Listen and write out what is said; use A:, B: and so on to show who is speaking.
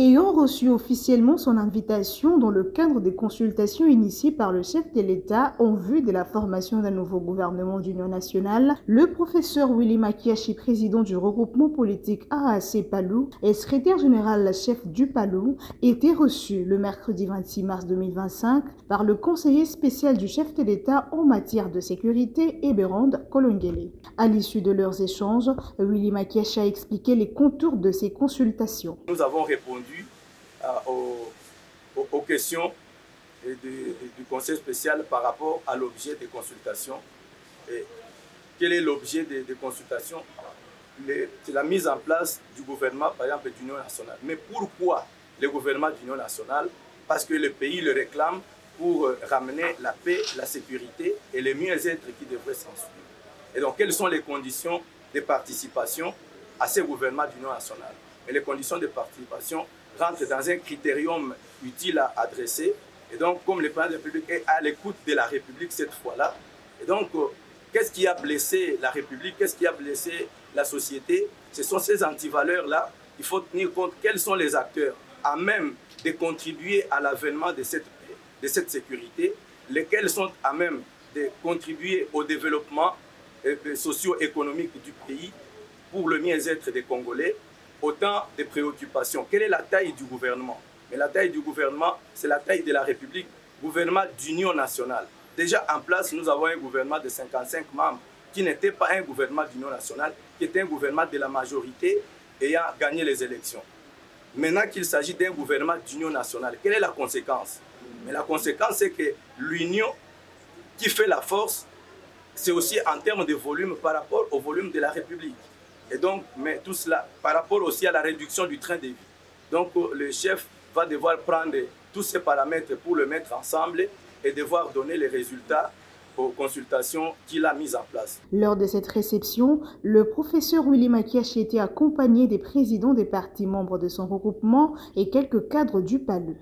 A: Ayant reçu officiellement son invitation dans le cadre des consultations initiées par le chef de l'État en vue de la formation d'un nouveau gouvernement d'union nationale, le professeur Willy Makiachi, président du regroupement politique AAC Palou et secrétaire général chef du Palou, était reçu le mercredi 26 mars 2025 par le conseiller spécial du chef de l'État en matière de sécurité, Eberhard Kolongele. À l'issue de leurs échanges, Willy Makiachi a expliqué les contours de ces consultations.
B: Nous avons répondu aux questions du Conseil spécial par rapport à l'objet des consultations. Et quel est l'objet des consultations? C'est la mise en place du gouvernement, par exemple, d'union nationale. Mais pourquoi le gouvernement d'union nationale? Parce que le pays le réclame pour ramener la paix, la sécurité et le mieux-être qui devrait s'ensuivre. Et donc, quelles sont les conditions de participation à ce gouvernement d'union nationale? Et les conditions de participation rentrent dans un critérium utile à adresser. Et donc, comme le président de la République est à l'écoute de la République cette fois-là, et donc, qu'est-ce qui a blessé la République? Qu'est-ce qui a blessé la société? Ce sont ces antivaleurs-là. Il faut tenir compte quels sont les acteurs à même de contribuer à l'avènement de cette sécurité, lesquels sont à même de contribuer au développement socio-économique du pays pour le mieux-être des Congolais. Autant de préoccupations. Quelle est la taille du gouvernement? Mais la taille du gouvernement, c'est la taille de la République, gouvernement d'union nationale. Déjà en place, nous avons un gouvernement de 55 membres qui n'était pas un gouvernement d'union nationale, qui était un gouvernement de la majorité ayant gagné les élections. Maintenant qu'il s'agit d'un gouvernement d'union nationale, quelle est la conséquence? Mais la conséquence, c'est que l'union qui fait la force, c'est aussi en termes de volume par rapport au volume de la République. Et donc, mais tout cela par rapport aussi à la réduction du train de vie. Donc, le chef va devoir prendre tous ces paramètres pour le mettre ensemble et devoir donner les résultats aux consultations qu'il a mises en place.
A: Lors de cette réception, le professeur Willy Makiachi était accompagné des présidents des partis membres de son regroupement et quelques cadres du Palou.